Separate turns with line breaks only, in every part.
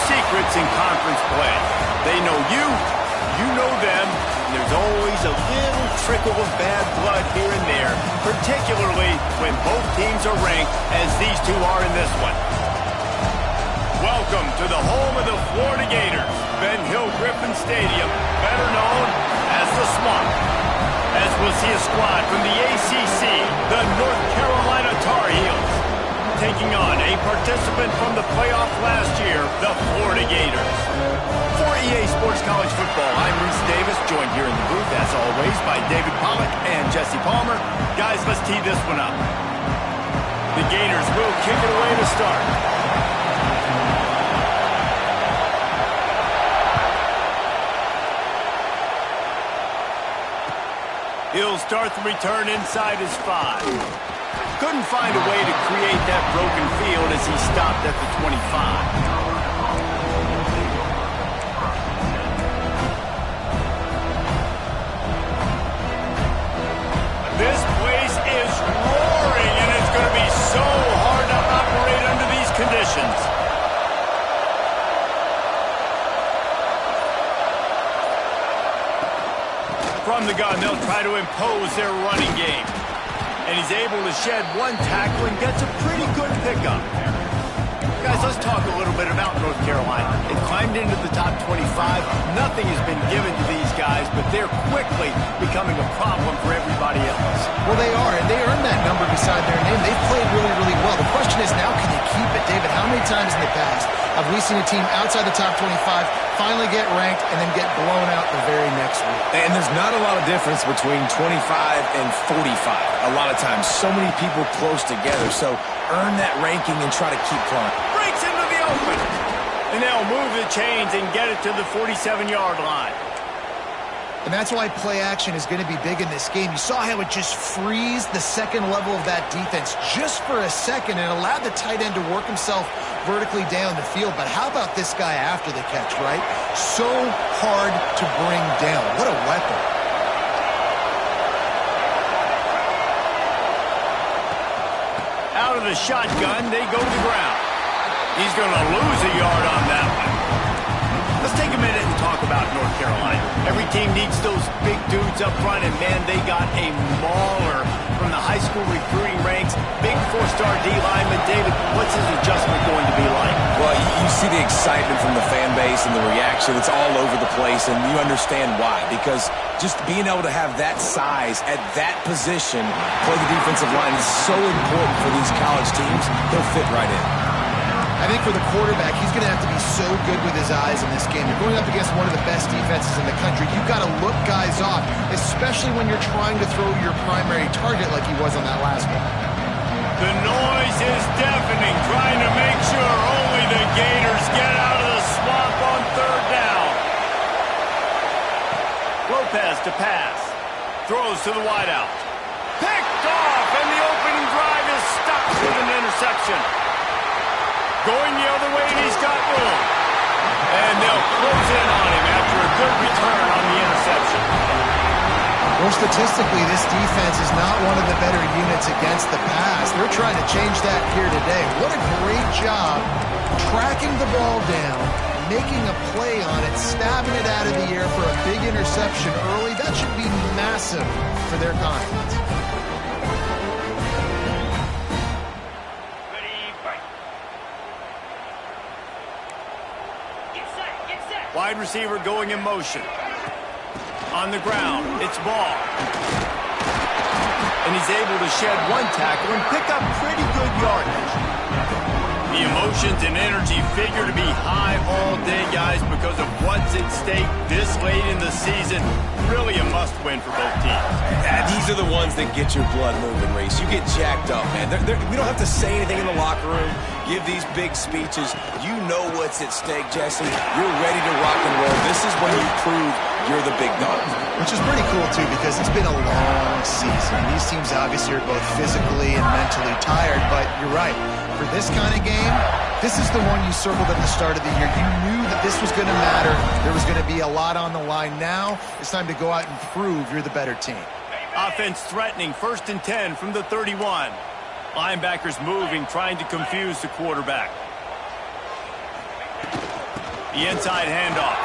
secrets in conference play. They know you, you know them, and there's always a little trickle of bad blood here and there, particularly when both teams are ranked as these two are in this one. Welcome to the home of the Florida Gators, Ben Hill Griffin Stadium, better known as the Swamp. As we'll see a squad from the ACC, the North Carolina Tar Heels, taking on a participant from the playoff last year, the Florida Gators. For EA Sports College Football, I'm Reese Davis, joined here in the booth, as always, by David Pollack and Jesse Palmer. Guys, let's tee this one up. The Gators will kick it away to start. He'll start the return inside his 5. Couldn't find a way to create that broken field as he stopped at the 25. This place is roaring, and it's going to be so hard to operate under these conditions. From the gun, they'll try to impose their running game. And he's able to shed one tackle and gets a pretty good pickup. Guys, let's talk a little bit about North Carolina. They climbed into the top 25. Nothing has been given to these guys, but they're quickly becoming a problem for everybody else.
Well, they are, and they earned that number beside their name. They've played really, really well. The question is now, can you keep it? David, how many times in the past have we seen a team outside the top 25 finally get ranked and then get blown out the very next week?
And there's not a lot of difference between 25 and 45. A lot of times, so many people close together. So earn that ranking and try to keep climbing.
Breaks into the open. And they'll move the chains and get it to the 47-yard line.
And that's why play action is going to be big in this game. You saw how it just freezed the second level of that defense just for a second and allowed the tight end to work himself vertically down the field. But how about this guy after the catch, right? So hard to bring down. What a weapon.
Out of the shotgun, they go to the ground. He's going to lose a yard on that one. Let's take a minute and talk about North Carolina. Every team needs those big dudes up front, and man, they got a mauler from the high school recruiting ranks. Big 4-star D lineman. David, what's his adjustment going to be like?
Well, you see the excitement from the fan base and the reaction. It's all over the place, and you understand why. Because just being able to have that size at that position, play the defensive line, is so important for these college teams. They'll fit right in.
I think for the quarterback, he's going to have to be so good with his eyes in this game. You're going up against one of the best defenses in the country. You've got to look guys off, especially when you're trying to throw your primary target like he was on that last one.
The noise is deafening, trying to make sure only the Gators get out of the swamp on third down. Lopez to pass. Throws to the wideout. Picked off, and the opening drive is stopped with an interception. Going the other way, and he's got room. And they'll close in on him after a good return on the interception.
Well, statistically, this defense is not one of the better units against the pass. They're trying to change that here today. What a great job tracking the ball down, making a play on it, stabbing it out of the air for a big interception early. That should be massive for their confidence.
Wide receiver going in motion. On the ground, it's ball. And he's able to shed one tackle and pick up pretty good yardage. The emotions and energy figure to be high all day, guys, because of what's at stake this late in the season. Really a must-win for both teams.
Yeah, these are the ones that get your blood moving, Reese. You get jacked up, man. We don't have to say anything in the locker room, give these big speeches. You know what's at stake, Jesse. You're ready to rock and roll. This is when you prove you're the big dog.
Which is pretty cool, too, because it's been a long season. These teams obviously are both physically and mentally tired, but you're right. For this kind of game, this is the one you circled at the start of the year. You knew that this was going to matter. There was going to be a lot on the line. Now it's time to go out and prove you're the better team.
Offense threatening, 1st and 10 from the 31. Linebackers moving, trying to confuse the quarterback. The inside handoff.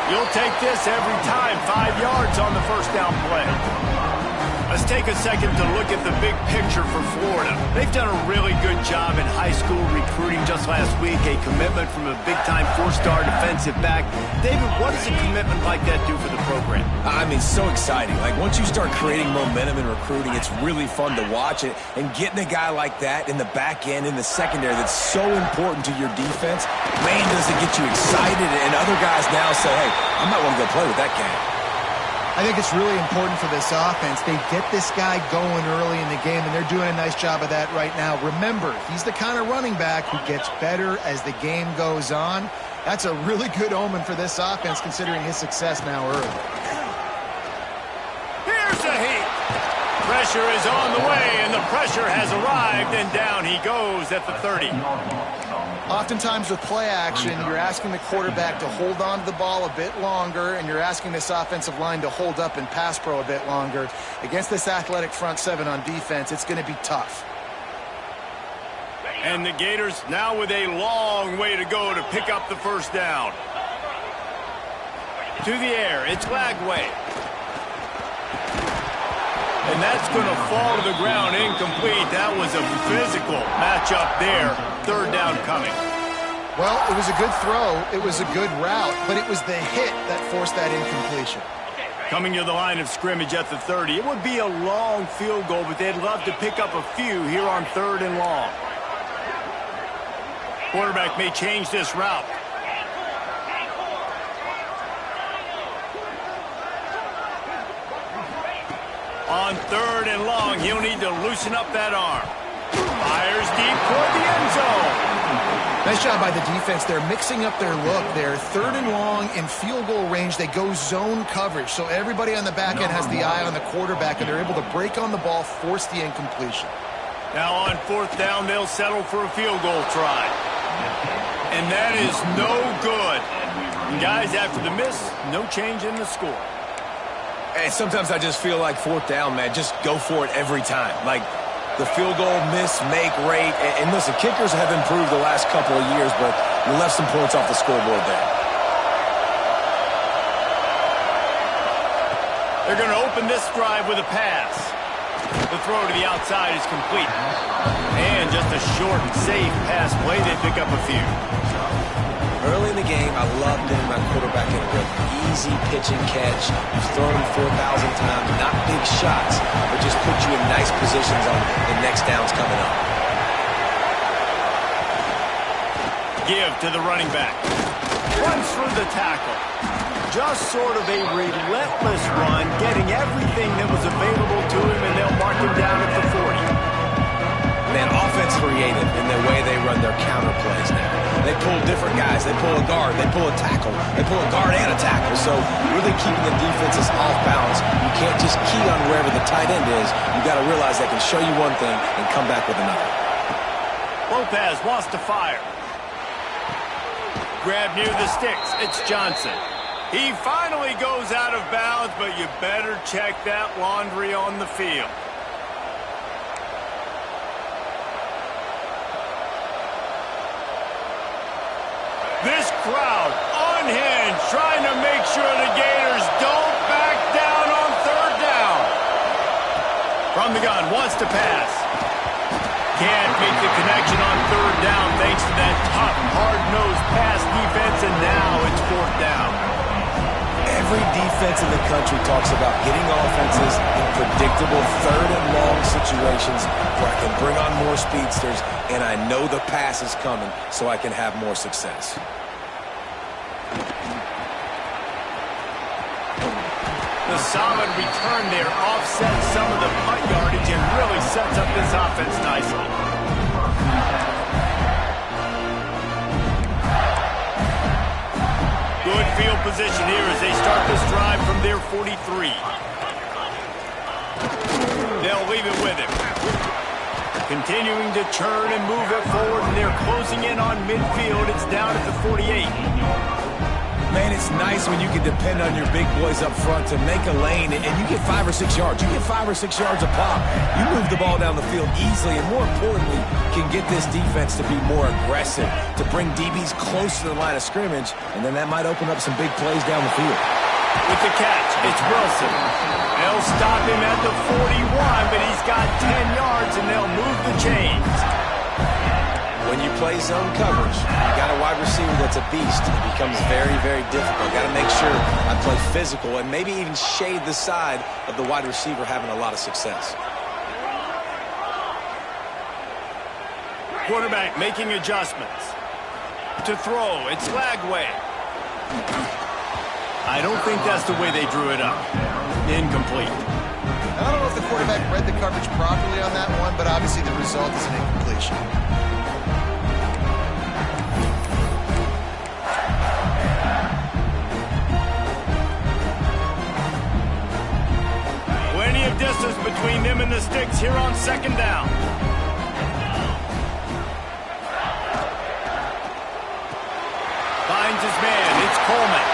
You'll take this every time. 5 yards on the first down play. Let's take a second to look at the big picture for Florida. They've done a really good job in high school recruiting just last week, a commitment from a big-time 4-star defensive back. David, what does a commitment like that do for the program?
I mean, so exciting. Like, once you start creating momentum in recruiting, it's really fun to watch it. And getting a guy like that in the back end, in the secondary, that's so important to your defense, man, does it get you excited. And other guys now say, hey, I might want to go play with that guy.
I think it's really important for this offense. They get this guy going early in the game, and they're doing a nice job of that right now. Remember, he's the kind of running back who gets better as the game goes on. That's a really good omen for this offense, considering his success now early.
Here's a heat. Pressure is on the way, and the pressure has arrived, and down he goes at the 30.
Oftentimes with play action, you're asking the quarterback to hold on to the ball a bit longer, and you're asking this offensive line to hold up and pass pro a bit longer. Against this athletic front seven on defense, it's going to be tough.
And the Gators now with a long way to go to pick up the first down. To the air, it's Lagway. And that's going to fall to the ground incomplete. That was a physical matchup there. Third down coming.
Well, it was a good throw. It was a good route, but it was the hit that forced that incompletion.
Coming to the line of scrimmage at the 30. It would be a long field goal, but they'd love to pick up a few here on 3rd and long. Quarterback may change this route. On 3rd and long, he'll need to loosen up that arm. Fires deep toward the end zone.
Nice job by the defense. They're mixing up their look. They're 3rd and long in field goal range. They go zone coverage. So everybody on the back end has the eye on the quarterback, and they're able to break on the ball, force the incompletion.
Now on 4th down, they'll settle for a field goal try. And that is no good. And guys, after the miss, no change in the score.
And sometimes I just feel like 4th down, man, just go for it every time. Like, the field goal miss, make rate. And listen, kickers have improved the last couple of years, but we left some points off the scoreboard there.
They're going to open this drive with a pass. The throw to the outside is complete. And just a short and safe pass play. They pick up a few.
Early in the game, I love getting my quarterback in a good, easy pitch and catch. You've thrown him 4,000 times, not big shots, but just put you in nice positions on the next downs coming up.
Give to the running back. Runs through the tackle. Just sort of a relentless run, getting everything that was available to him, and they'll mark him down at the 40.
Man, offense creative in the way they run their counter plays now. They pull different guys. They pull a guard. They pull a tackle. They pull a guard and a tackle. So really keeping the defenses off balance. You can't just key on wherever the tight end is. You got to realize they can show you one thing and come back with another.
Lopez wants to fire. Grab near the sticks. It's Johnson. He finally goes out of bounds, but you better check that laundry on the field. This crowd unhinged, trying to make sure the Gators don't back down on 3rd down. From the gun, wants to pass. Can't make the connection on 3rd down thanks to that tough, hard-nosed pass defense, and now it's 4th down.
Every defense in the country talks about getting offenses in predictable 3rd and long situations where I can bring on more speedsters and I know the pass is coming so I can have more success.
The solid return there offsets some of the punt yardage and really sets up this offense nicely. Good field position here as they start this drive from their 43. They'll leave it with him. Continuing to churn and move it forward, and they're closing in on midfield. It's down at the 48.
Man, it's nice when you can depend on your big boys up front to make a lane, and you get 5 or 6 yards. You get 5 or 6 yards a pop. You move the ball down the field easily, and more importantly, can get this defense to be more aggressive, to bring DBs close to the line of scrimmage, and then that might open up some big plays down the field.
With the catch, it's Wilson. They'll stop him at the 41, but he's got 10 yards, and they'll move the chains.
When you play zone coverage, you got a wide receiver that's a beast. It becomes very, very difficult. Got to make sure I play physical and maybe even shade the side of the wide receiver having a lot of success.
Quarterback making adjustments. To throw, it's Lagway. I don't think that's the way they drew it up. Incomplete.
I don't know if the quarterback read the coverage properly on that one, but obviously the result is an incompletion.
Plenty of distance between them and the sticks here on second down. Finds his man. It's Coleman.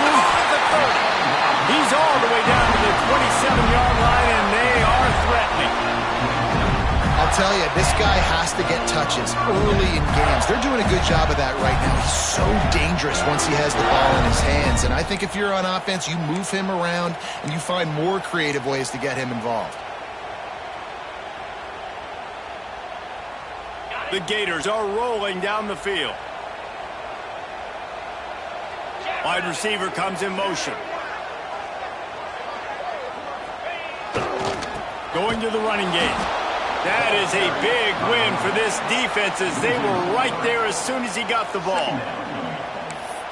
At the 30. He's all the way down to the 27-yard line, and they are threatening.
I'll tell you, this guy has to get touches early in games. They're doing a good job of that right now. He's so dangerous once he has the ball in his hands. And I think if you're on offense, you move him around and you find more creative ways to get him involved.
The Gators are rolling down the field. Wide receiver comes in motion. Going to the running game. That is a big win for this defense as they were right there as soon as he got the ball.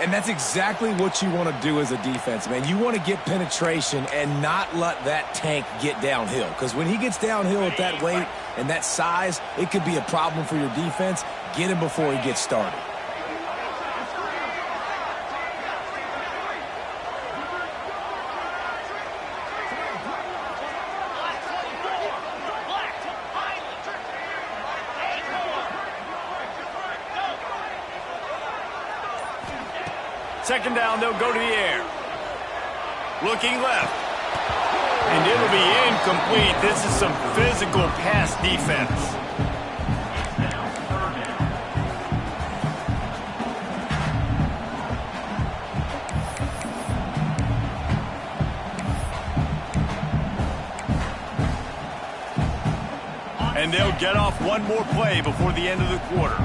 And that's exactly what you want to do as a defense, man. You want to get penetration and not let that tank get downhill. Because when he gets downhill at that weight and that size, it could be a problem for your defense. Get him before he gets started.
Second down, they'll go to the air. Looking left. And it'll be incomplete. This is some physical pass defense. And they'll get off one more play before the end of the quarter.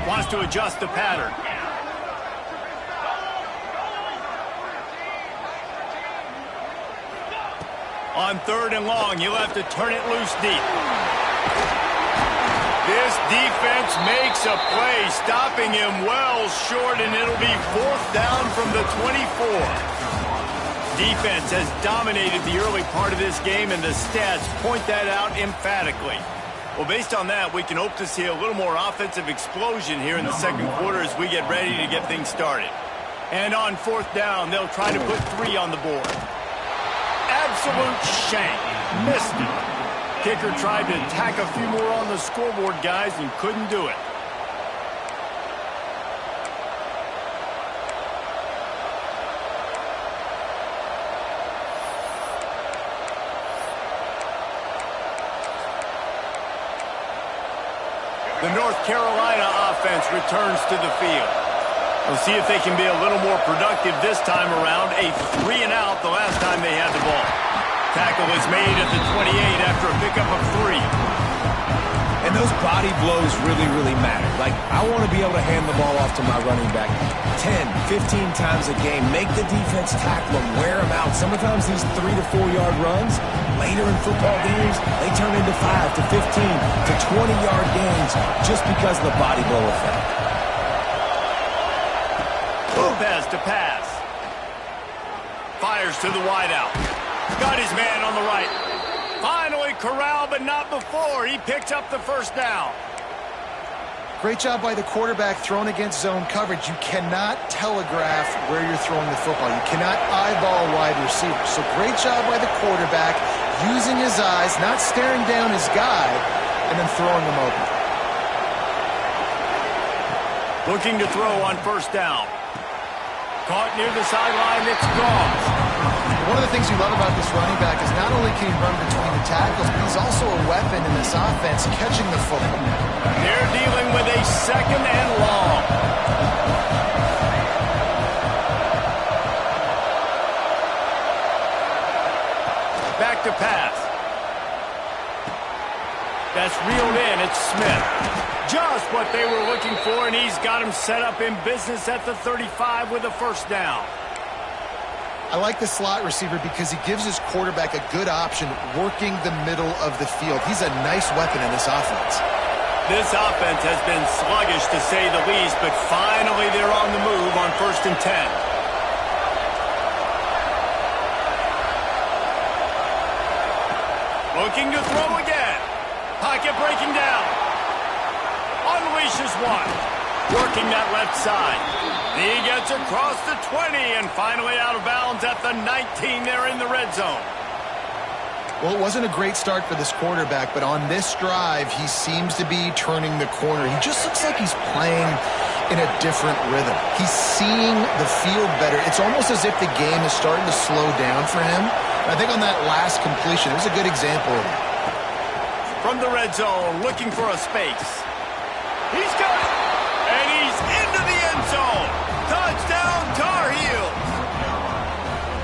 Wants to adjust the pattern. On 3rd and long, he'll have to turn it loose deep. This defense makes a play, stopping him well short, and it'll be 4th down from the 24. Defense has dominated the early part of this game, and the stats point that out emphatically. Well, based on that, we can hope to see a little more offensive explosion here in the second quarter as we get ready to get things started. And on 4th down, they'll try to put 3 on the board. Absolute shank. Missed it. Kicker tried to tack a few more on the scoreboard, guys, and couldn't do it. The North Carolina offense returns to the field. We'll see if they can be a little more productive this time around. A 3-and-out the last time they had the ball. Tackle is made at the 28 after a pickup of 3.
And those body blows really, really matter. Like, I want to be able to hand the ball off to my running back 10, 15 times a game. Make the defense tackle them, wear them out. Sometimes these 3 to 4 yard runs, later in football games, they turn into 5 to 15 to 20-yard gains just because of the body blow effect.
Lopez to pass. Fires to the wideout. Got his man on the right. Finally corralled, but not before. He picks up the 1st down.
Great job by the quarterback thrown against zone coverage. You cannot telegraph where you're throwing the football. You cannot eyeball wide receivers. So great job by the quarterback using his eyes, not staring down his guy, and then throwing him open.
Looking to throw on first down. Caught near the sideline, it's gone.
One of the things you love about this running back is not only can he run between the tackles, but he's also a weapon in this offense catching the football.
They're dealing with a second and long. Back to pass. That's reeled in. It's Smith. Just what they were looking for, and he's got him set up in business at the 35 with a first down.
I like the slot receiver because he gives his quarterback a good option working the middle of the field. He's a nice weapon in this offense.
This offense has been sluggish to say the least, but finally they're on the move on 1st and 10. Looking to throw again. Pocket breaking down. Unleashes one. Working that left side. He gets across the 20 and finally out of bounds at the 19 there in the red zone.
Well, it wasn't a great start for this quarterback, but on this drive, he seems to be turning the corner. He just looks like he's playing in a different rhythm. He's seeing the field better. It's almost as if the game is starting to slow down for him. And I think on that last completion, it was a good example of it.
From the red zone, looking for a space. He's got it, and he's into the end zone. Touchdown, Tar Heels.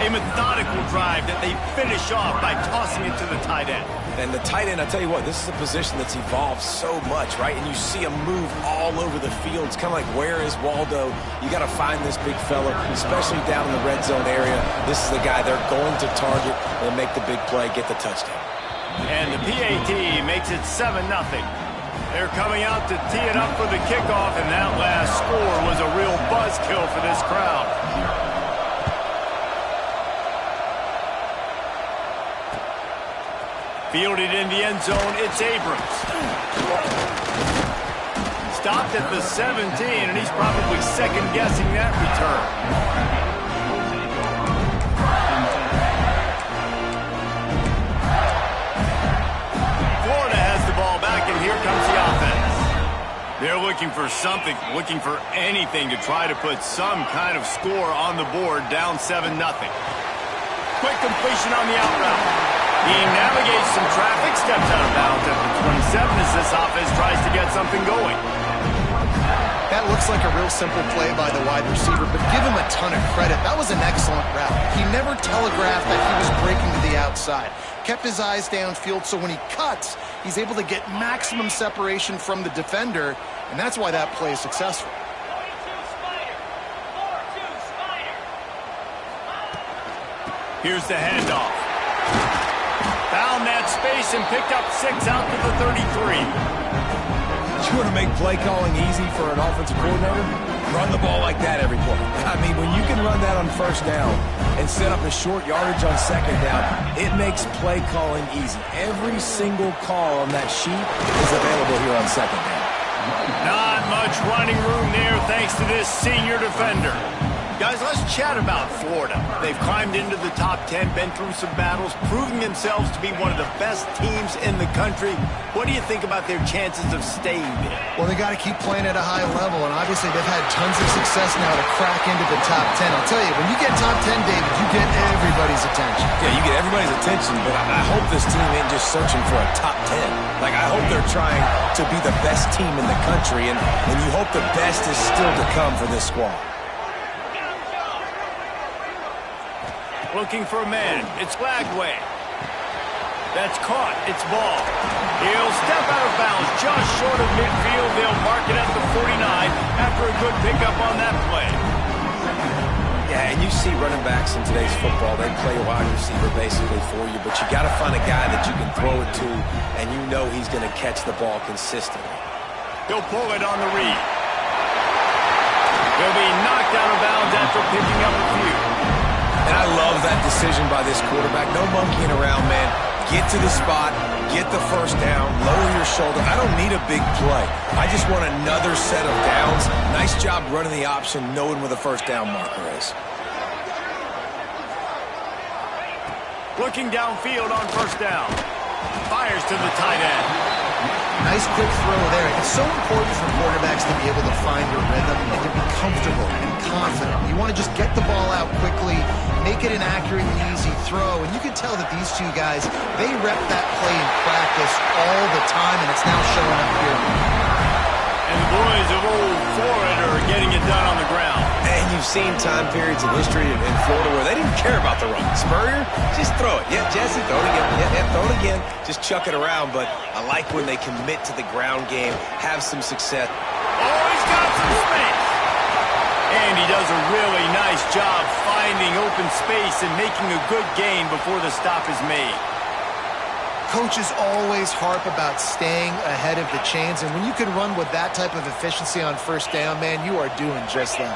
A methodical drive that they finish off by tossing it to the tight end.
And the tight end, I'll tell you what, this is a position that's evolved so much, right? And you see him move all over the field. It's kind of like, where is Waldo? You got to find this big fella, especially down in the red zone area. This is the guy they're going to target and make the big play, get the touchdown.
And the PAT makes it 7-0. They're coming out to tee it up for the kickoff, and that last score was a real buzzkill for this crowd. Fielded in the end zone, it's Abrams. Stopped at the 17, and he's probably second-guessing that return. Florida has the ball back, and here comes the offense. They're looking for something, looking for anything to try to put some kind of score on the board, down 7-0. Quick completion on the out route. He navigates some traffic, steps out of bounds at the 27 as this offense tries to get something going.
That looks like a real simple play by the wide receiver, but give him a ton of credit. That was an excellent route. He never telegraphed that he was breaking to the outside. Kept his eyes downfield, so when he cuts, he's able to get maximum separation from the defender, and that's why that play is successful.
Here's the handoff. Found that space and picked up 6 out to the 33.
You want to make play calling easy for an offensive coordinator? Run the ball like that every play. I mean, when you can run that on first down and set up a short yardage on second down, it makes play calling easy. Every single call on that sheet is available here on second down.
Not much running room there thanks to this senior defender. Guys, let's chat about Florida. They've climbed into the top 10, been through some battles, proving themselves to be one of the best teams in the country. What do you think about their chances of staying there?
Well, they got to keep playing at a high level, and obviously they've had tons of success now to crack into the top 10. I'll tell you, when you get top 10, David, you get everybody's attention.
Yeah, you get everybody's attention, but I hope this team ain't just searching for a top 10. Like, I hope they're trying to be the best team in the country, and you hope the best is still to come for this squad.
Looking for a man. It's Glagway. That's caught. It's ball. He'll step out of bounds just short of midfield. They'll mark it at the 49 after a good pickup on that play.
Yeah, and you see running backs in today's football, they play wide receiver basically for you, but you got to find a guy that you can throw it to, and you know he's going to catch the ball consistently.
He'll pull it on the read. He'll be knocked out of bounds after picking up a few.
And I love that decision by this quarterback. No monkeying around, man. Get to the spot, get the first down, lower your shoulder. I don't need a big play. I just want another set of downs. Nice job running the option, knowing where the first down marker is.
Looking downfield on first down. Fires to the tight end.
Nice quick throw there. It's so important for quarterbacks to be able to find their rhythm and to be comfortable and confident. You want to just get the ball out quickly, make it an accurate and easy throw. And you can tell that these two guys, they rep that play in practice all the time, and it's now showing up here.
And the boys of Old Florida are getting it done on the ground.
And you've seen time periods in history in Florida where they didn't care about the run. Spurrier, just throw it. Yeah, Jesse, throw it again. Yeah, throw it again. Just chuck it around. But I like when they commit to the ground game, have some success.
Oh, he's got some space. And he does a really nice job finding open space and making a good gain before the stop is made.
Coaches always harp about staying ahead of the chains, and when you can run with that type of efficiency on first down, man, you are doing just that.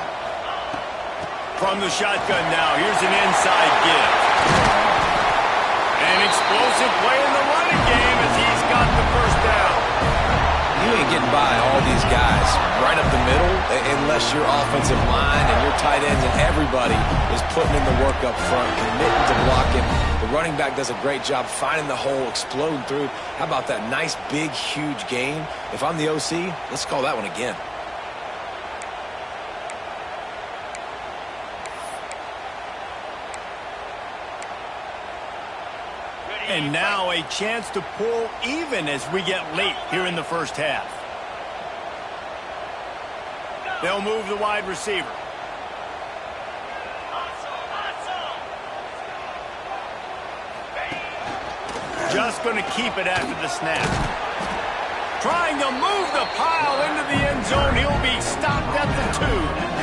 From the shotgun now, here's an inside give. An explosive play in the running game as he's got the first down.
You ain't getting by all these guys right up the middle unless your offensive line and your tight ends and everybody is putting in the work up front, committing to blocking. The running back does a great job finding the hole, exploding through. How about that nice, big, huge gain? If I'm the OC, let's call that one again.
And now a chance to pull even as we get late here in the first half. They'll move the wide receiver. Just going to keep it after the snap. Trying to move the pile into the end zone. He'll be stopped at the 2.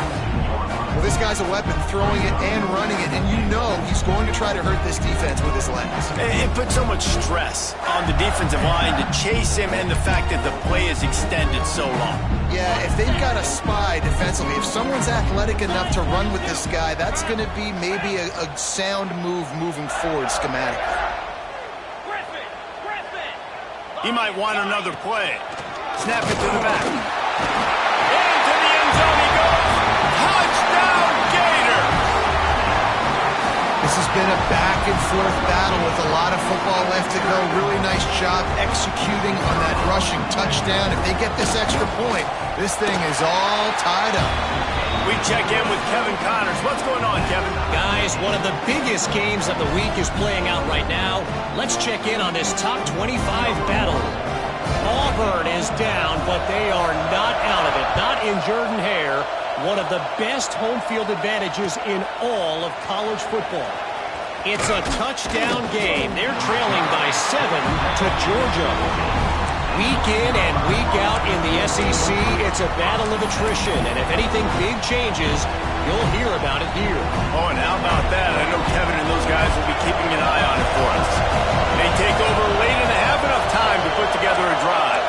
Well, this guy's a weapon, throwing it and running it, and you know he's going to try to hurt this defense with his legs.
It puts so much stress on the defensive line to chase him and the fact that the play is extended so long.
Yeah, if they've got a spy defensively, if someone's athletic enough to run with this guy, that's going to be maybe a sound move moving forward schematically.
He might want another play. Snap it to the back. Into the end zone he goes. Touchdown, Gator!
This has been a back-and-forth battle with a lot of football left to go. Really nice job executing on that rushing touchdown. If they get this extra point, this thing is all tied up.
We check in with Kevin Connors. What's going on, Kevin?
Guys, one of the biggest games of the week is playing out right now. Let's check in on this top 25 battle. Auburn is down, but they are not out of it. Not in Jordan-Hare. One of the best home field advantages in all of college football. It's a touchdown game. They're trailing by 7 to Georgia. Week in and week out in the SEC, it's a battle of attrition. And if anything big changes, you'll hear about it here.
Oh, and how about that? I know Kevin and those guys will be keeping an eye on it for us. They take over late and have enough time to put together a drive.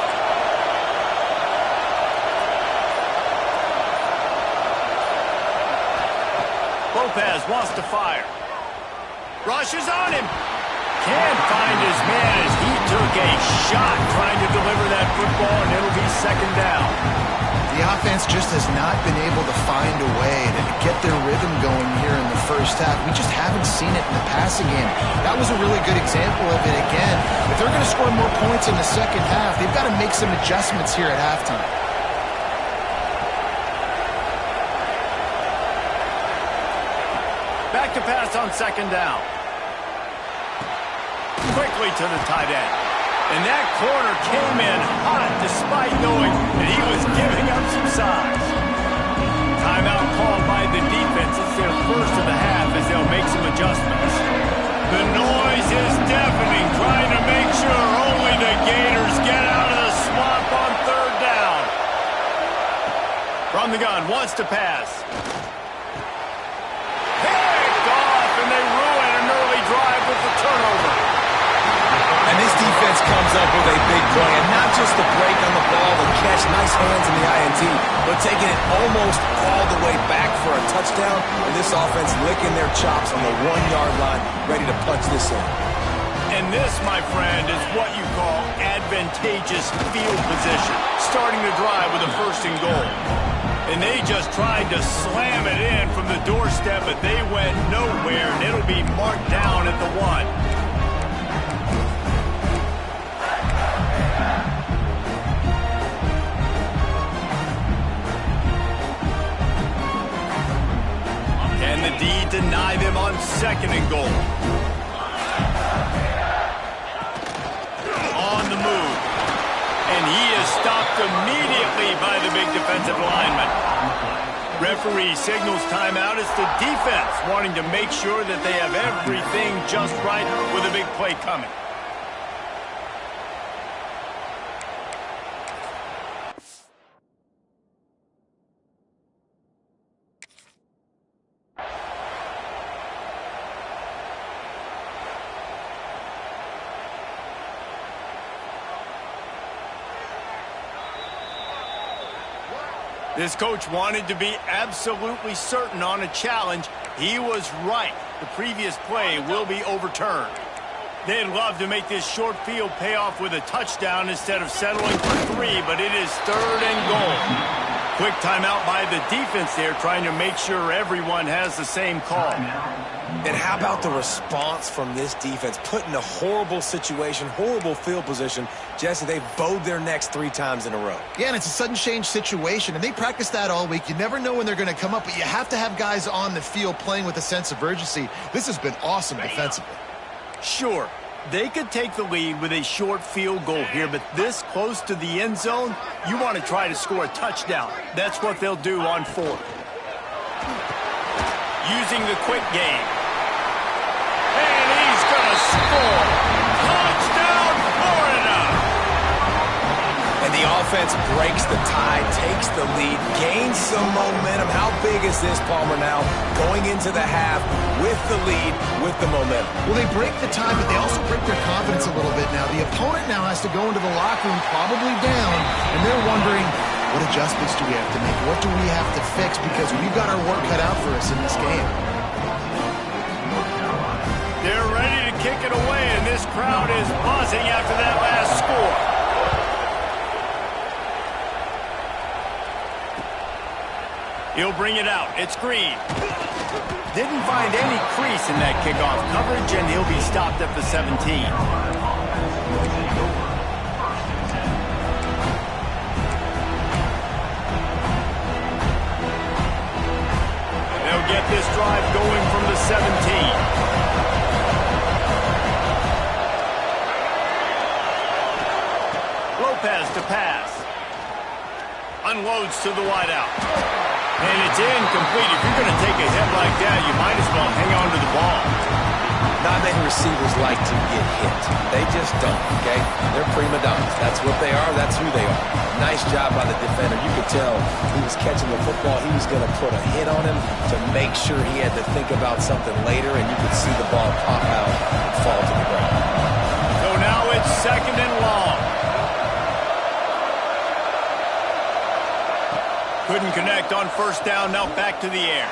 Lopez wants to fire. Rushes on him. Can't find his man as he took a shot trying to deliver that football, and it'll be second down.
The offense just has not been able to find a way to get their rhythm going here in the first half. We just haven't seen it in the passing game. That was a really good example of it again. If they're going to score more points in the second half, they've got to make some adjustments here at halftime.
Back to pass on second down. Quickly to the tight end. And that corner came in hot despite knowing that he was giving up some size. Timeout called by the defense. It's their first of the half as they'll make some adjustments. The noise is deafening, trying to make sure only the Gators get out of the swamp on third down. From the gun, wants to pass. Picked off, and they ruin an early drive with the turnover.
And this defense comes up with a big play, and not just the break on the ball, the catch, nice hands in the INT, but taking it almost all the way back for a touchdown, and this offense licking their chops on the 1-yard line, ready to punch this in.
And this, my friend, is what you call advantageous field position, starting the drive with a first and goal. And they just tried to slam it in from the doorstep, but they went nowhere, and it'll be marked down at the 1. 2nd and goal. On the move. And he is stopped immediately by the big defensive lineman. Referee signals timeout. It's the defense wanting to make sure that they have everything just right with a big play coming. This coach wanted to be absolutely certain on a challenge. He was right. The previous play will be overturned. They'd love to make this short field pay off with a touchdown instead of settling for 3, but it is 3rd and goal. Quick timeout by the defense there, trying to make sure everyone has the same call.
And how about the response from this defense? Put in a horrible situation, horrible field position. Jesse, they've bowed their necks 3 times in a row.
Yeah, and it's a sudden change situation, and they practice that all week. You never know when they're going to come up, but you have to have guys on the field playing with a sense of urgency. This has been awesome defensively.
Sure, they could take the lead with a short field goal here, but this close to the end zone, you want to try to score a touchdown. That's what they'll do on 4th. Using the quick game. And he's going to score. Touchdown, Florida!
And the offense breaks the tie, takes the lead, gains some momentum. How big is this, Palmer, now? Going into the half with the lead, with the momentum.
Well, they break the tie, but they also break their confidence a little bit now. The opponent now has to go into the locker room, probably down, and they're wondering, what adjustments do we have to make? What do we have to fix? Because we've got our work cut out for us in this game.
They're ready to kick it away, and this crowd is buzzing after that last score. He'll bring it out. It's Green. Didn't find any crease in that kickoff coverage, and he'll be stopped at the 17. They'll get this drive going from the 17. Lopez to pass. Unloads to the wideout. And it's incomplete. If you're going to take a hit like that, you might as well hang on to the ball.
Not many receivers like to get hit. They just don't, okay? They're prima donnas. That's what they are. That's who they are. Nice job by the defender. You could tell he was catching the football. He was going to put a hit on him to make sure he had to think about something later, and you could see the ball pop out and fall to the ground.
So now it's 2nd and long. Couldn't connect on 1st down. Now back to the air.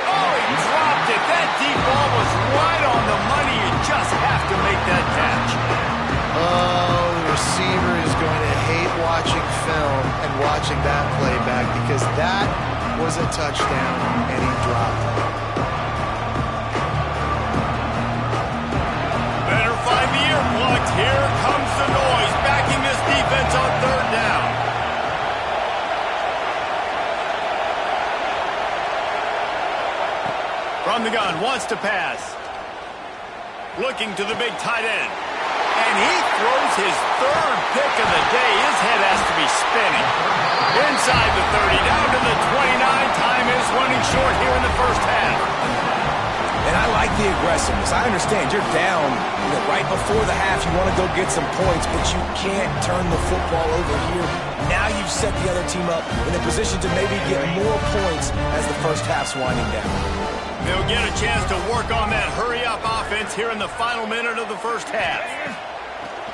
Oh, he dropped it. That deep ball was right on the money. You just have to make that catch.
Oh, the receiver is going to hate watching film and watching that play back because that was a touchdown and he dropped it.
Better find the ear plugs. Here comes the noise, backing this defense on 3rd down. From the gun, wants to pass. Looking to the big tight end. And he throws his 3rd pick of the day. His head has to be spinning. Inside the 30, down to the 29. Time is running short here in the 1st half.
And I like the aggressiveness. I understand you're down right before the half. You want to go get some points, but you can't turn the football over here. Now you've set the other team up in a position to maybe get more points as the 1st half's winding down.
They'll get a chance to work on that hurry-up offense here in the final minute of the 1st half.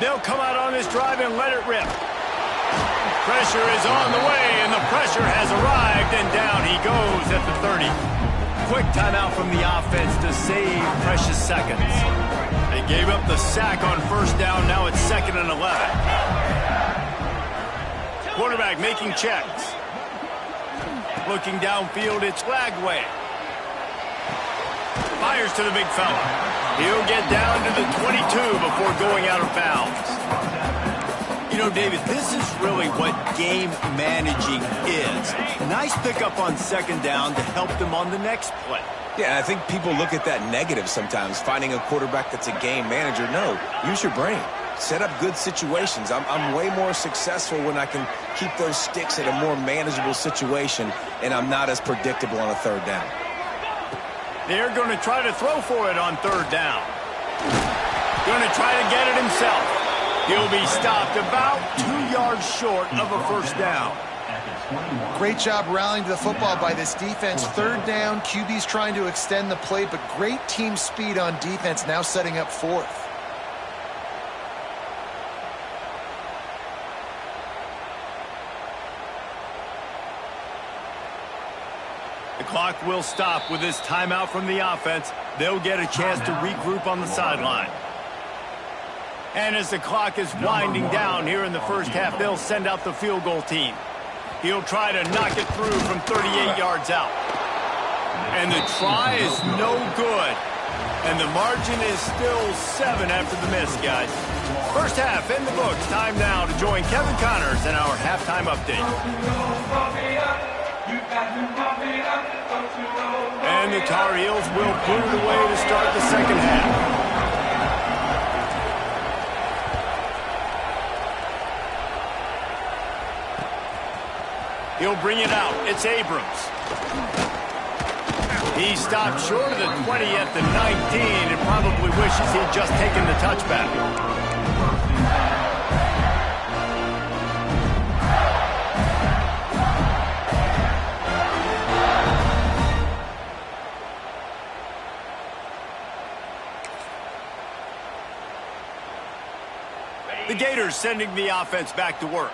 They'll come out on this drive and let it rip. Pressure is on the way, and the pressure has arrived, and down he goes at the 30. Quick timeout from the offense to save precious seconds. They gave up the sack on 1st down. Now it's 2nd and 11. Quarterback making checks. Looking downfield, it's Lagway. Fires to the big fella. He'll get down to the 22 before going out of bounds. You know, David, this is really what game managing is. Nice pickup on second down to help them on the next play.
Yeah, I think people look at that negative sometimes, finding a quarterback that's a game manager. No, use your brain. Set up good situations. I'm way more successful when I can keep those sticks at a more manageable situation, and I'm not as predictable on a third down.
They're going to try to throw for it on third down. Going to try to get it himself. He'll be stopped about 2 yards short of a first down.
Great job rallying to the football by this defense. Third down, QB's trying to extend the play, but great team speed on defense, now setting up fourth.
The clock will stop with this timeout from the offense. They'll get a chance to regroup on the sideline. And as the clock is winding down here in the first half, they'll send out the field goal team. He'll try to knock it through from 38 yards out. And the try is no good. And the margin is still 7 after the miss, guys. First half in the books. Time now to join Kevin Connors in our halftime update. And the Tar Heels will put it away to start the second half. He'll bring it out. It's Abrams. He stopped short of the 20 at the 19 and probably wishes he'd just taken the touchback. The Gators sending the offense back to work.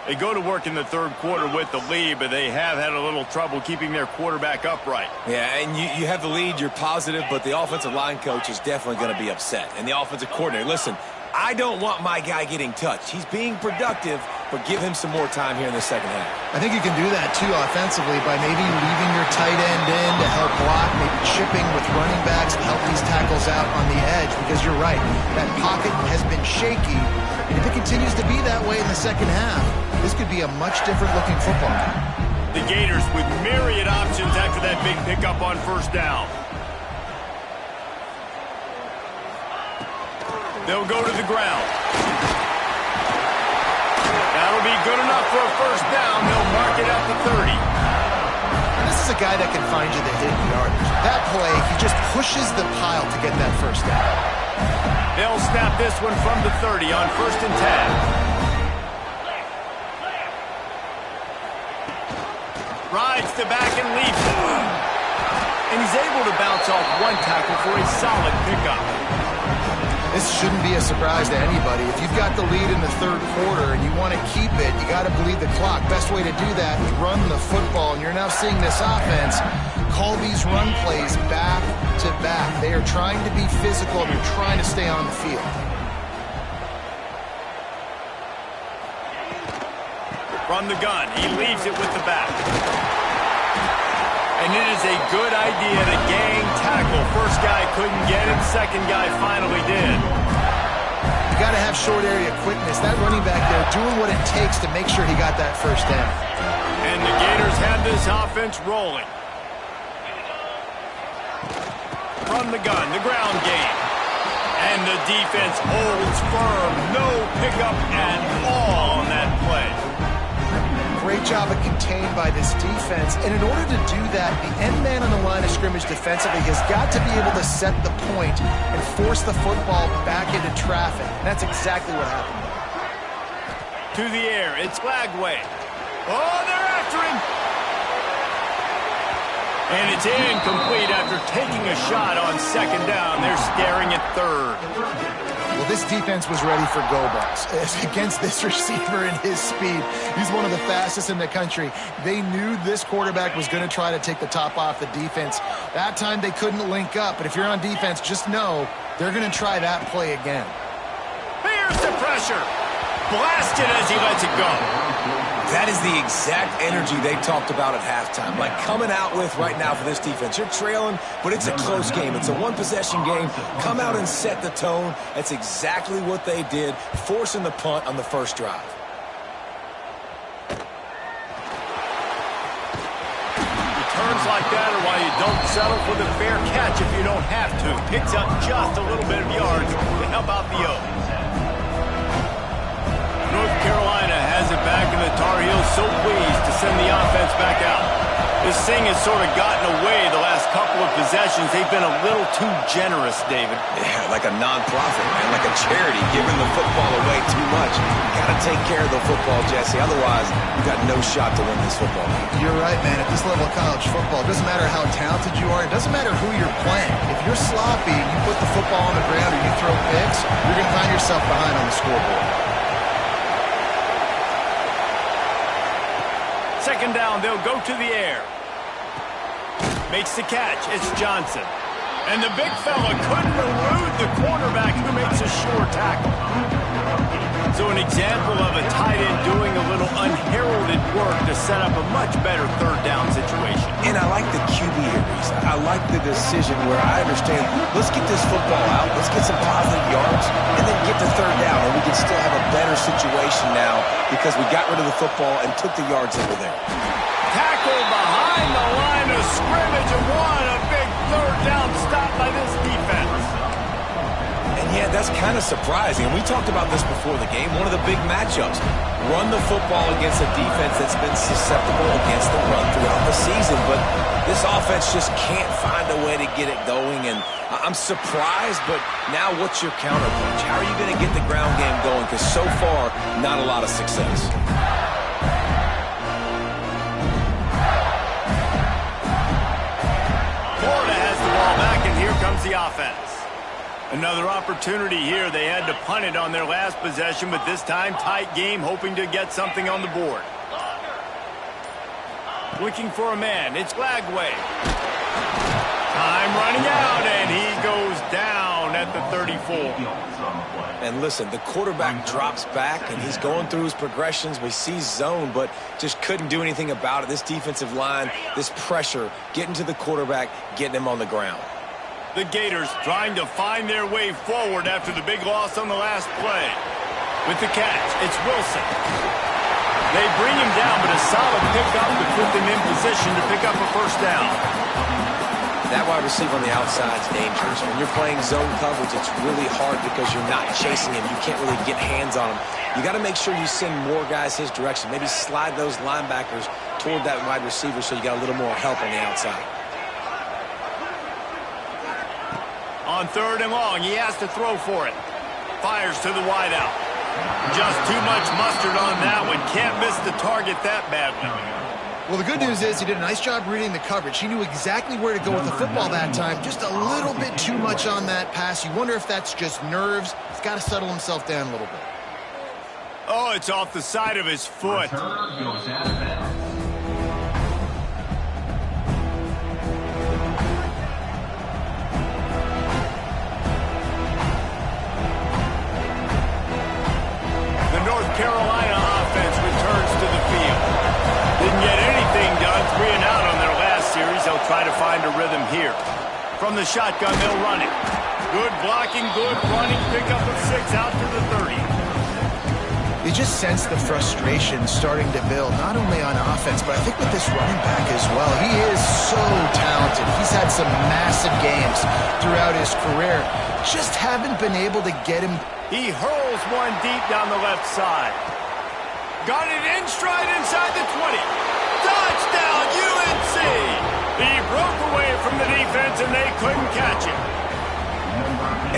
They go to work in the third quarter with the lead, but they have had a little trouble keeping their quarterback upright.
Yeah, and you have the lead, you're positive, but the offensive line coach is definitely going to be upset. And the offensive coordinator, listen, I don't want my guy getting touched. He's being productive, but give him some more time here in the second half.
I think you can do that, too, offensively, by maybe leaving your tight end in to help block, maybe chipping with running backs to help these tackles out on the edge, because you're right, that pocket has been shaky, and if it continues to be that way in the second half, this could be a much different-looking football game.
The Gators with myriad options after that big pickup on first down. They'll go to the ground. That'll be good enough for a first down. They'll mark it at the 30.
And this is a guy that can find you the hidden yardage. That play, he just pushes the pile to get that first down.
They'll snap this one from the 30 on 1st and 10. Rides to back and leaps it. And he's able to bounce off one tackle for a solid pickup.
This shouldn't be a surprise to anybody. If you've got the lead in the third quarter and you want to keep it, you got to bleed the clock. Best way to do that is run the football. And you're now seeing this offense call these run plays back to back. They are trying to be physical and they're trying to stay on the field.
From the gun, he leaves it with the back. And it is a good idea to gang tackle. First guy couldn't get him, second guy finally did.
You got to have short area quickness. That running back there doing what it takes to make sure he got that first down.
And the Gators have this offense rolling. From the gun, the ground game. And the defense holds firm. No pickup at all on that play.
Great job of contained by this defense. And in order to do that, the end man on the line of scrimmage defensively has got to be able to set the point and force the football back into traffic. And that's exactly what happened.
To the air, it's Flagway. Oh, they're after him. And it's incomplete after taking a shot on second down. They're staring at third.
Well, this defense was ready for go balls against this receiver and his speed. He's one of the fastest in the country. They knew this quarterback was going to try to take the top off the defense. That time they couldn't link up, but if you're on defense, just know they're going to try that play again.
Here's the pressure. Blasted as he lets it go.
That is the exact energy they talked about at halftime. Like coming out with right now for this defense. You're trailing, but it's a close game. It's a one-possession game. Come out and set the tone. That's exactly what they did, forcing the punt on the first drive.
Returns like that are why you don't settle for the fair catch if you don't have to. Picks up just a little bit of yards to help out the O. North Carolina has it back, and the Tar Heels so pleased to send the offense back out. This thing has sort of gotten away the last couple of possessions. They've been a little too generous, David.
Yeah, like a non-profit, man, like a charity, giving the football away too much. You got to take care of the football, Jesse. Otherwise, you've got no shot to win this football game.
You're right, man. At this level of college football, it doesn't matter how talented you are. It doesn't matter who you're playing. If you're sloppy and you put the football on the ground or you throw picks, you're going to find yourself behind on the scoreboard.
Second down, they'll go to the air. Makes the catch. It's Johnson. And the big fella couldn't elude the quarterback who makes a sure tackle. So an example of a tight end doing a little unheralded work to set up a much better third down situation.
And I like the QB here, Reese. I like the decision where I understand, let's get this football out, let's get some positive yards, and then get to third down, and we can still have a better situation now because we got rid of the football and took the yards over there.
Tackle behind the line of scrimmage and won. A big third down stop by this defense.
And yeah, that's kind of surprising. And we talked about this before the game. One of the big matchups. Run the football against a defense that's been susceptible against the run throughout the season. But this offense just can't find a way to get it going. And I'm surprised, but now what's your counterpunch? How are you going to get the ground game going? Because so far, not a lot of success.
Florida has the ball back, and here comes the offense. Another opportunity here. They had to punt it on their last possession, but this time tight game, hoping to get something on the board. Looking for a man. It's Lagway. Time running out, and he goes down at the 34.
And listen, the quarterback drops back, and he's going through his progressions. We see zone, but just couldn't do anything about it. This defensive line, this pressure, getting to the quarterback, getting him on the ground.
The Gators trying to find their way forward after the big loss on the last play. With the catch, it's Wilson. They bring him down, but a solid pickup to put them in position to pick up a first down.
That wide receiver on the outside is dangerous. When you're playing zone coverage, it's really hard because you're not chasing him. You can't really get hands on him. You got to make sure you send more guys his direction. Maybe slide those linebackers toward that wide receiver so you got a little more help on the outside.
On third and long, he has to throw for it. Fires to the wideout. Just too much mustard on that one. Can't miss the target that badly.
Well, the good news is he did a nice job reading the coverage. He knew exactly where to go with the football that time. Just a little bit too much on that pass. You wonder if that's just nerves. He's got to settle himself down a little bit.
Oh, it's off the side of his foot. North Carolina offense returns to the field. Didn't get anything done, 3 and out on their last series. They'll try to find a rhythm here. From the shotgun, they'll run it. Good blocking, good running, pick up of 6 out to the 30.
You just sense the frustration starting to build, not only on offense, but I think with this running back as well. He is so talented. He's had some massive games throughout his career. Just haven't been able to get him.
He hurls one deep down the left side. Got it in stride inside the 20. Touchdown, UNC! He broke away from the defense, and they couldn't catch him.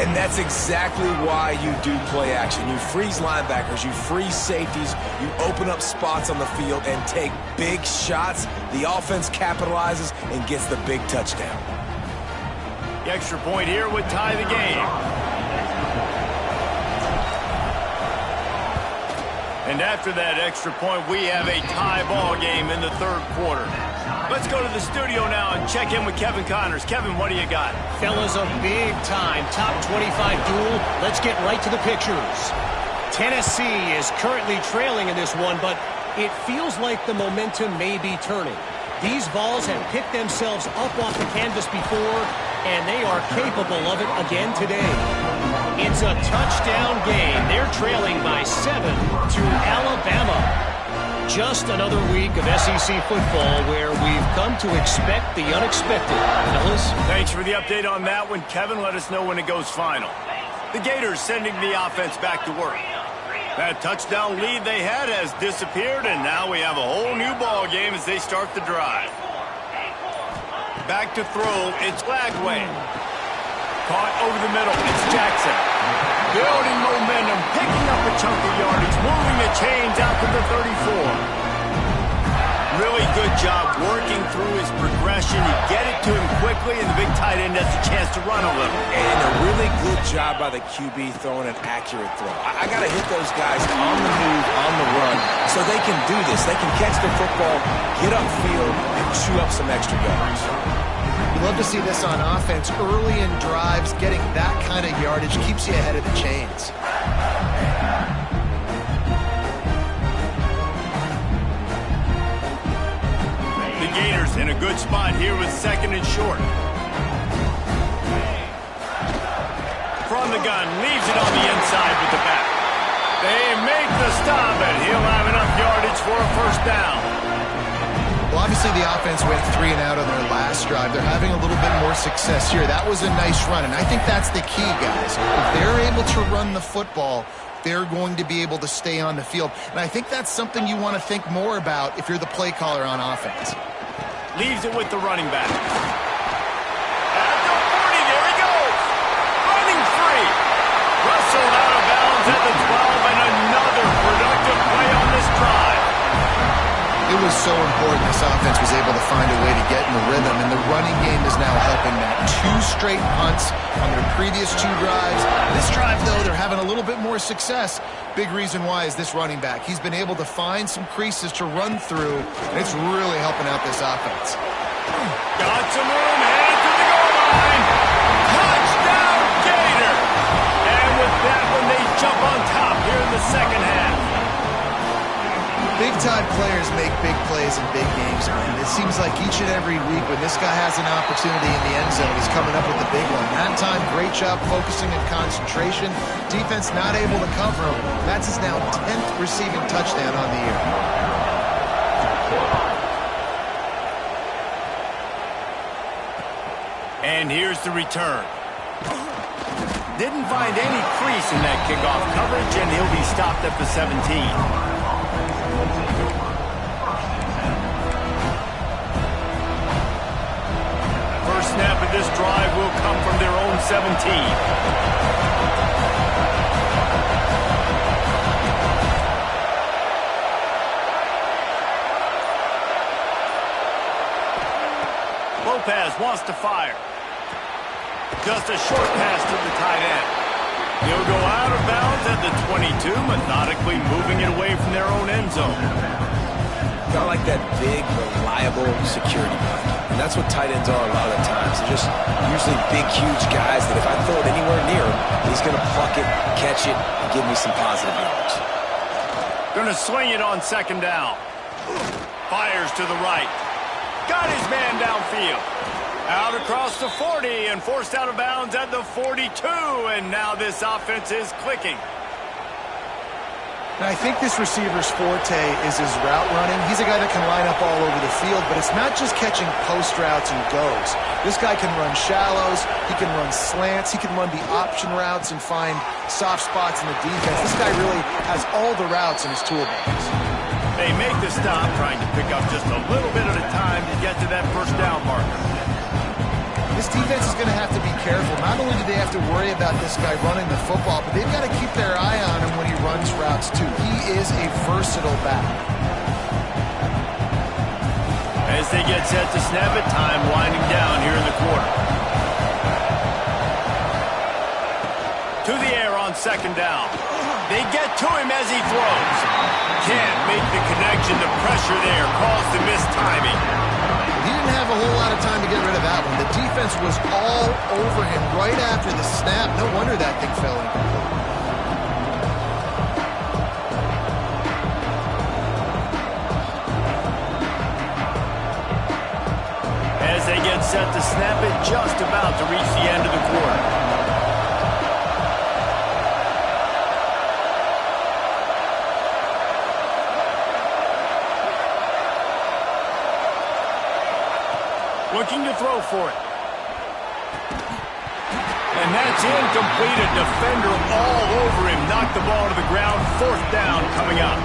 And that's exactly why you do play action. You freeze linebackers, you freeze safeties, you open up spots on the field and take big shots. The offense capitalizes and gets the big touchdown.
The extra point here would tie the game. And after that extra point, we have a tie ball game in the third quarter. Let's go to the studio now and check in with Kevin Connors. Kevin, what do you got?
Fellas, a big-time top 25 duel. Let's get right to the pictures. Tennessee is currently trailing in this one, but It feels like the momentum may be turning. These Vols have picked themselves up off the canvas before, and they are capable of it again today. It's a touchdown game. They're trailing by 7 to Alabama. Just another week of SEC football where we've come to expect the unexpected. Fellas?
Thanks for the update on that one, Kevin. Let us know when it goes final. The Gators sending the offense back to work. That touchdown lead they had has disappeared, and now we have a whole new ball game as they start the drive. Back to throw, it's Lagway. Caught over the middle, it's Jackson. Building momentum, picking up a chunk of yardage, moving the chains out to the 34. Really good job working through his progression. You get it to him quickly, and the big tight end has a chance to run a little.
And a really good job by the QB throwing an accurate throw. I got to hit those guys on the move, on the run, so they can do this. They can catch the football, get upfield, and chew up some extra yards.
You love to see this on offense. Early in drives, getting that kind of yardage keeps you ahead of the chains.
The Gators in a good spot here with 2nd and short. From the gun, leaves it on the inside with the back. They make the stop, and he'll have enough yardage for a first down.
Well, obviously the offense went 3 and out on their last drive. They're having a little bit more success here. That was a nice run, and I think that's the key, guys. If they're able to run the football, they're going to be able to stay on the field. And I think that's something you want to think more about if you're the play caller on offense.
Leaves it with the running back. At the 40, there he goes. Running free. Rustled out of bounds at the 12, and another productive play on this drive.
It was so important this offense was able to find a way to get in the rhythm, and the running game is now helping that. 2 straight punts on their previous 2 drives. This drive, though, they're having a little bit more success. Big reason why is this running back. He's been able to find some creases to run through, and it's really helping out this offense.
Got some room, headed to the goal line. Touchdown, Gator! And with that one, they jump on top here in the second half.
Big-time players make big plays in big games, man. It seems like each and every week when this guy has an opportunity in the end zone, he's coming up with the big one. That time, great job focusing and concentration. Defense not able to cover him. That's his now 10th receiving touchdown on the year.
And here's the return. Didn't find any crease in that kickoff coverage, and he'll be stopped at the 17. First snap of this drive will come from their own 17. Lopez wants to fire. Just a short pass to the tight end. He'll go out of bounds at the 22, methodically moving it away from their own end zone.
Got like that big, reliable security blanket. And that's what tight ends are a lot of the times. They're just usually big, huge guys that if I throw it anywhere near him, he's going to pluck it, catch it, and give me some positive yards.
Going to swing it on 2nd down. Fires to the right. Got his man downfield. Out across the 40 and forced out of bounds at the 42. And now this offense is clicking.
Now, I think this receiver's forte is his route running. He's a guy that can line up all over the field, but it's not just catching post routes and goes. This guy can run shallows, he can run slants, he can run the option routes and find soft spots in the defense. This guy really has all the routes in his toolbox.
They make the stop, trying to pick up just a little bit at a time to get to that first down marker.
This defense is going to have to be careful. Not only do they have to worry about this guy running the football, but they've got to keep their eye on him when he runs routes too. He is a versatile back.
As they get set to snap it, time winding down here in the quarter. To the air on 2nd down. They get to him as he throws. Can't make the connection. The pressure there caused the missed timing.
He didn't have a whole lot of time to get rid of that one. The defense was all over him right after the snap. No wonder that thing fell incomplete.
they get set to snap it, just about to reach the end of the quarter. Looking to throw for it. And that's incomplete. A defender all over him. Knocked the ball to the ground. 4th down coming up.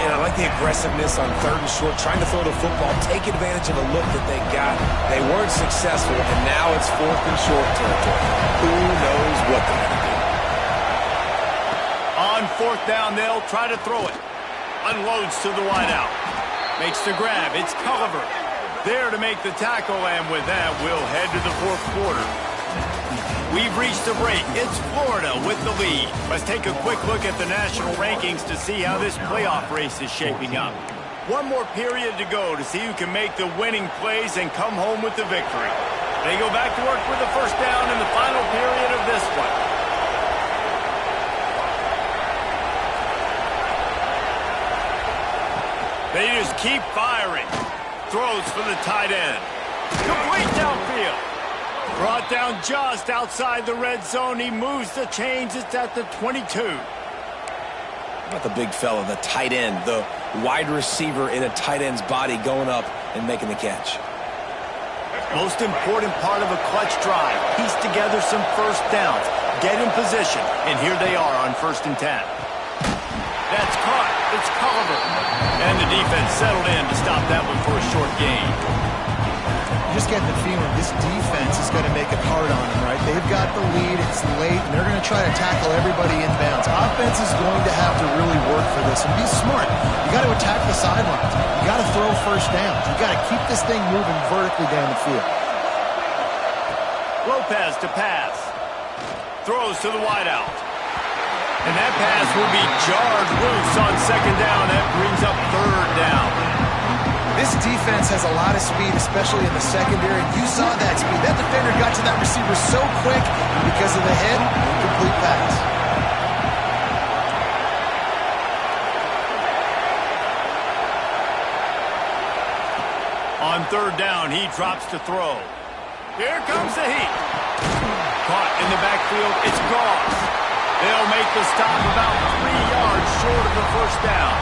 And I like the aggressiveness on 3rd and short, trying to throw the football, take advantage of a look that they got. They weren't successful, and now it's 4th and short territory. Who knows what they're going to do?
On 4th down, they'll try to throw it. Unloads to the wideout. Makes the grab. It's Culliver there to make the tackle, and with that, we'll head to the 4th quarter. We've reached the break. It's Florida with the lead. Let's take a quick look at the national rankings to see how this playoff race is shaping up. One more period to go to see who can make the winning plays and come home with the victory. They go back to work with the 1st down in the final period of this one. They just keep firing. Throws for the tight end. Complete downfield. Brought down just outside the red zone. He moves the chains. It's at the 22.
How about the big fella, the tight end, the wide receiver in a tight end's body going up and making the catch?
Most important part of a clutch drive. Piece together some 1st downs. Get in position. And here they are on 1st and 10. That's caught. It's Culliver. And the defense settled in to stop that one for a short gain.
You just get the feeling this defense is going to make it hard on them, right? They've got the lead. It's late, and they're going to try to tackle everybody inbounds. Offense is going to have to really work for this and be smart. You got to attack the sidelines. You got to throw 1st downs. You got to keep this thing moving vertically down the field.
Lopez to pass. Throws to the wideout. And that pass will be jarred loose on 2nd down. That brings up 3rd down.
This defense has a lot of speed, especially in the secondary. You saw that speed. That defender got to that receiver so quick, and because of the hit, incomplete pass.
On 3rd down, he drops to throw. Here comes the heat. Caught in the backfield. It's Goss. They'll make the stop about 3 yards short of the 1st down.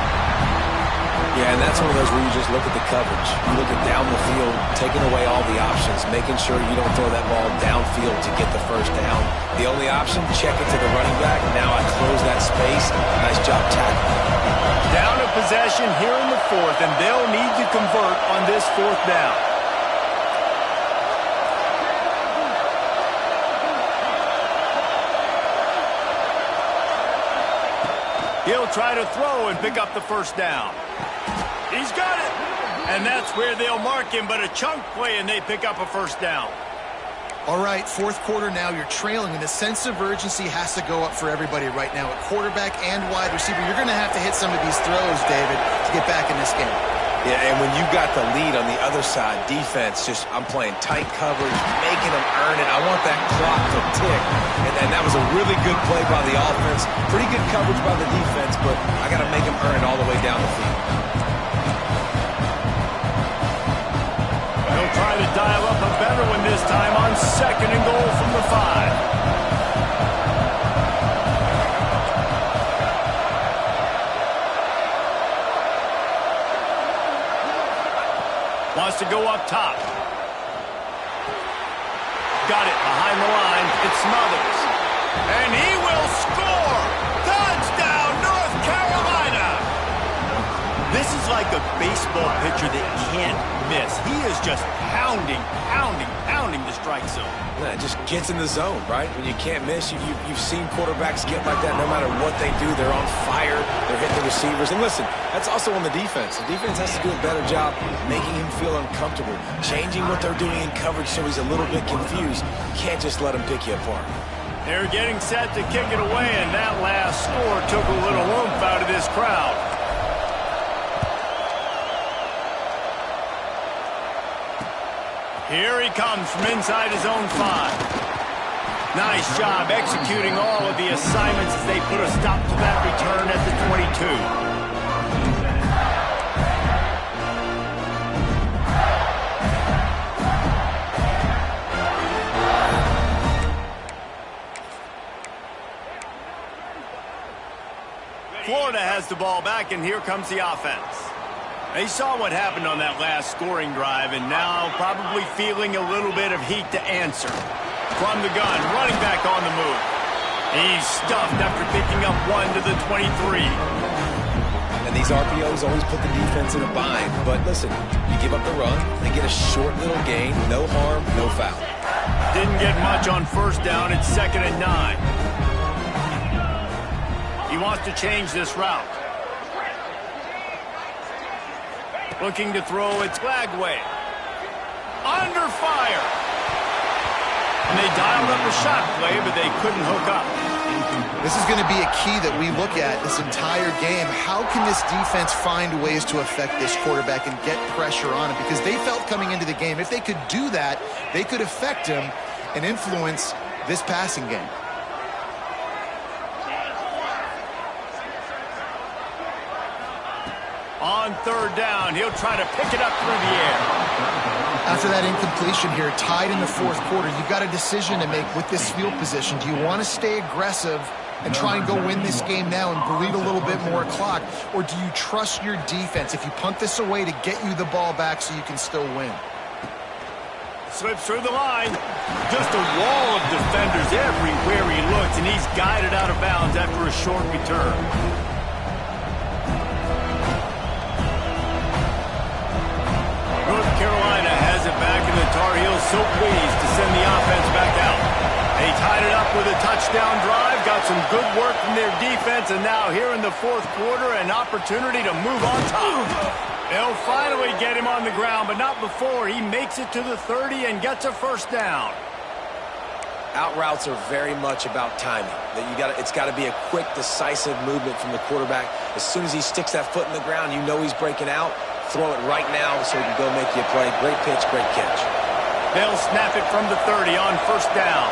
Yeah, and that's one of those where you just look at the coverage. You look at down the field, taking away all the options, making sure you don't throw that ball downfield to get the 1st down. The only option, check it to the running back. Now I close that space. Nice job tackling.
Down to possession here in the 4th, and they'll need to convert on this 4th down. He'll try to throw and pick up the 1st down. He's got it. And that's where they'll mark him, but a chunk play, and they pick up a 1st down.
All right, 4th quarter now. You're trailing, and the sense of urgency has to go up for everybody right now. At quarterback and wide receiver, you're going to have to hit some of these throws, David, to get back in this game.
Yeah, and when you got the lead on the other side, defense, I'm playing tight coverage, making them earn it. I want that clock to tick. And that was a really good play by the offense. Pretty good coverage by the defense, but I got to make them earn it all the way down the field.
They'll try to dial up a better one this time on 2nd and goal from the 5. Wants to go up top. Got it behind the line. It's Smothers. And he will score! Touchdown, North Carolina! This is like a baseball pitcher that can't miss. He is just pounding the strike zone.
Yeah, it just gets in the zone, right? When you can't miss, you've seen quarterbacks get like that no matter what they do. They're on fire. They're hitting the receivers. And listen, that's also on the defense. The defense has to do a better job making him feel uncomfortable, changing what they're doing in coverage so he's a little bit confused. You can't just let him pick you apart.
They're getting set to kick it away, and that last score took a little oomph out of this crowd. Here he comes from inside his own 5. Nice job executing all of the assignments as they put a stop to that return at the 22. Florida has the ball back, and here comes the offense. They saw what happened on that last scoring drive, and now probably feeling a little bit of heat to answer. From the gun, running back on the move. He's stuffed after picking up 1 to the 23.
And these RPOs always put the defense in a bind. But listen, you give up the run, they get a short little gain, no harm, no foul.
Didn't get much on first down. It's 2nd and 9. He wants to change this route. Looking to throw, it's Glagway. Under fire. And they dialed up a shot play, but they couldn't hook up.
This is going to be a key that we look at this entire game. How can this defense find ways to affect this quarterback and get pressure on him? Because they felt coming into the game, if they could do that, they could affect him and influence this passing game.
On 3rd down, he'll try to pick it up through the air.
After that incompletion here, tied in the 4th quarter, you've got a decision to make with this field position. Do you want to stay aggressive and try and go win this game now and bleed a little bit more clock? Or do you trust your defense if you punt this away to get you the ball back so you can still win?
Slips through the line. Just a wall of defenders everywhere he looks, and he's guided out of bounds after a short return. North Carolina has it back, and the Tar Heels so pleased to send the offense back out. They tied it up with a touchdown drive, got some good work from their defense, and now here in the 4th quarter, an opportunity to move on top. They'll finally get him on the ground, but not before he makes it to the 30 and gets a first down.
Out routes are very much about timing. It's got to be a quick, decisive movement from the quarterback. As soon as he sticks that foot in the ground, you know he's breaking out. Throw it right now so he can go make you a play. Great pitch, great catch.
They'll snap it from the 30 on first down.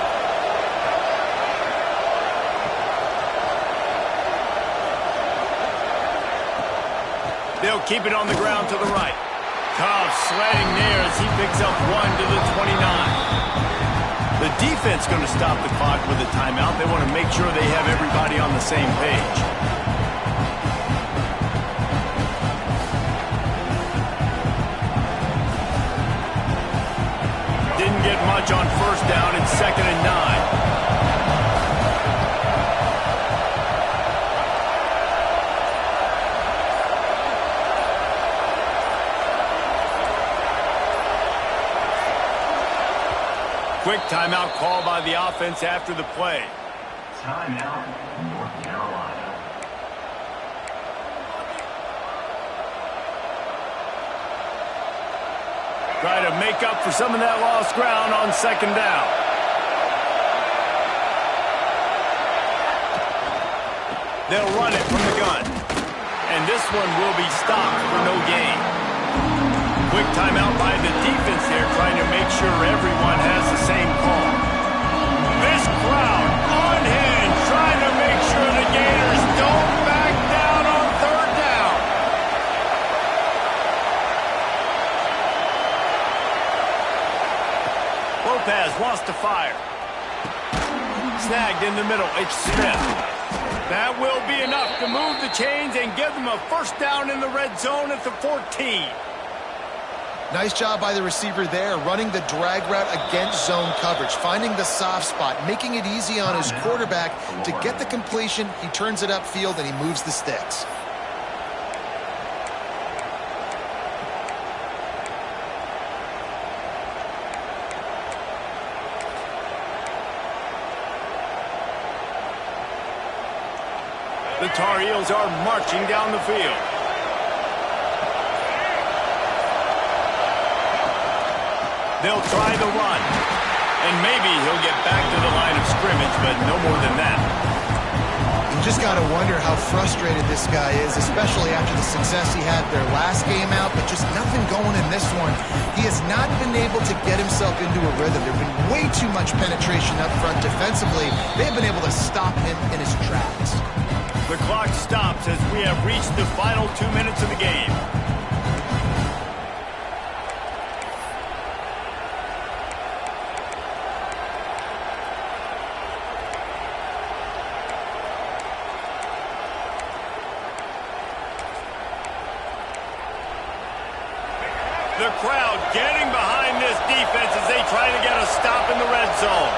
They'll keep it on the ground to the right. Cobb sledding there as he picks up 1 to the 29. The defense going to stop the clock with a timeout. They want to make sure they have everybody on the same page. Didn't get much on first down. It's 2nd and 9. Quick timeout call by the offense after the play.
Timeout, North Carolina.
Try to make up for some of that lost ground on 2nd down. They'll run it from the gun. And this one will be stopped for no gain. Quick timeout by the defense there, trying to make sure everyone has the same call. This crowd unhinged, trying to make sure the Gators don't back down on 3rd down. Lopez wants to fire. Snagged in the middle. It's Smith. That will be enough to move the chains and give them a first down in the red zone at the 14.
Nice job by the receiver there, running the drag route against zone coverage, finding the soft spot, making it easy on his quarterback to get the completion. He turns it upfield, and he moves the sticks.
The Tar Heels are marching down the field. They'll try the run. And maybe he'll get back to the line of scrimmage, but no more than that.
You just got to wonder how frustrated this guy is, especially after the success he had their last game out, but just nothing going in this one. He has not been able to get himself into a rhythm. There's been way too much penetration up front defensively. They've been able to stop him in his tracks.
The clock stops as we have reached the final 2 minutes of the game. The crowd getting behind this defense as they try to get a stop in the red zone.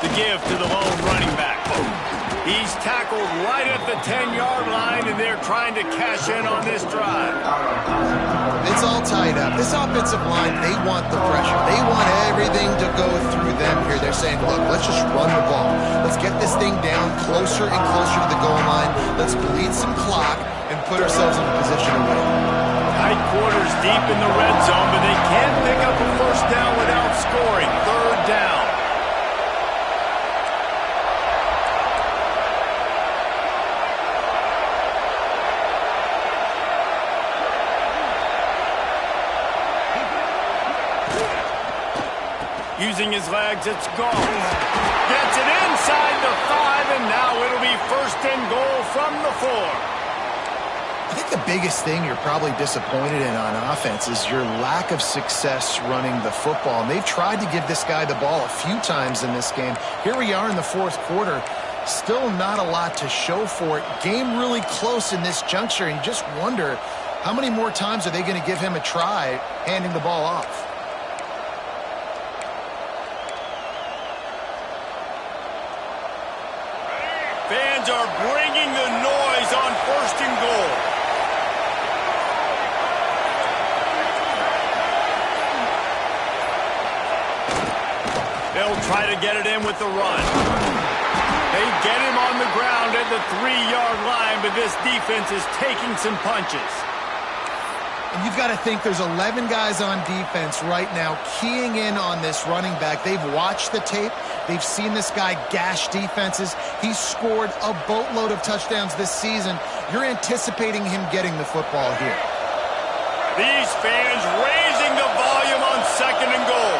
The give to the lone running back. He's tackled right at the 10-yard line, and they're trying to cash in on this drive.
It's all tied up. This offensive line, they want the pressure. They want everything to go through them here. They're saying, look, let's just run the ball. Let's get this thing down closer and closer to the goal line. Let's bleed some clock and put ourselves in a position to win.
Tight quarters deep in the red zone, but they can't pick up a first down without scoring. Third down. Using his legs, it's gone. Gets it inside the 5, and now it'll be first and goal from the 4.
I think the biggest thing you're probably disappointed in on offense is your lack of success running the football. And they've tried to give this guy the ball a few times in this game. Here we are in the fourth quarter. Still not a lot to show for it. Game really close in this juncture, and you just wonder how many more times are they going to give him a try handing the ball off.
Fans are bringing the noise on first and goal. They'll try to get it in with the run. They get him on the ground at the 3-yard line, but this defense is taking some punches.
And you've got to think there's 11 guys on defense right now keying in on this running back. They've watched the tape. They've seen this guy gash defenses. He's scored a boatload of touchdowns this season. You're anticipating him getting the football here.
These fans raising the volume on second and goal.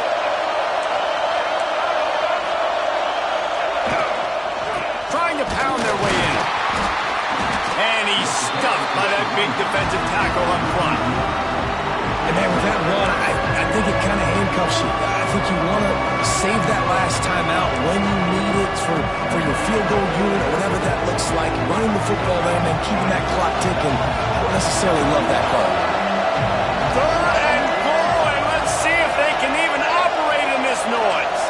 Trying to pound their way in. And he's stuffed by that big defensive tackle up front.
And man, with that run, I think it kind of handcuffs you. I think you want to save that last time out when you need it for your field goal unit or whatever that looks like. Running the football there and then keeping that clock ticking. I don't necessarily love that call.
Third and goal, and let's see if they can even operate in this noise.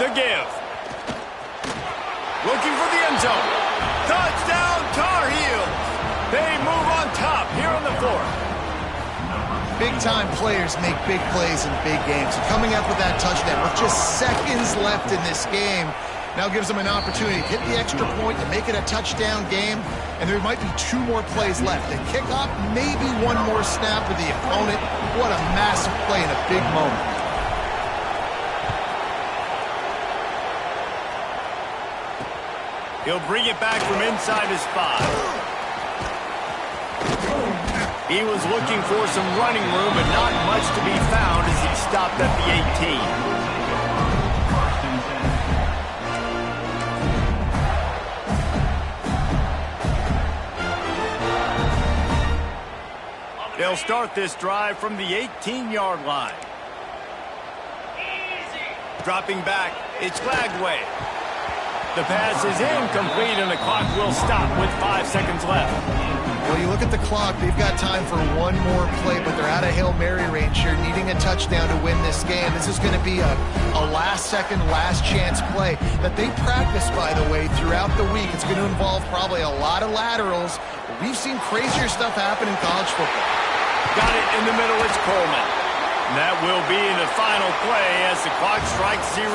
The give. Looking for the end zone. Touchdown, Tar Heels. They move on top here on the 4th.
Big-time players make big plays in big games. Coming up with that touchdown with just seconds left in this game now gives them an opportunity to hit the extra point to make it a touchdown game, and there might be 2 more plays left. The kickoff, maybe 1 more snap with the opponent. What a massive play in a big moment.
He'll bring it back from inside his 5. He was looking for some running room, but not much to be found as he stopped at the 18. They'll start this drive from the 18-yard line. Dropping back, it's Glagway. The pass is incomplete, and the clock will stop with 5 seconds left.
Well, you look at the clock, they've got time for 1 more play, but they're out of Hail Mary range here, needing a touchdown to win this game. This is going to be a last-second, last-chance play that they practice, by the way, throughout the week. It's going to involve probably a lot of laterals. We've seen crazier stuff happen in college football.
Got it in the middle, it's Coleman. And that will be the final play as the clock strikes 0.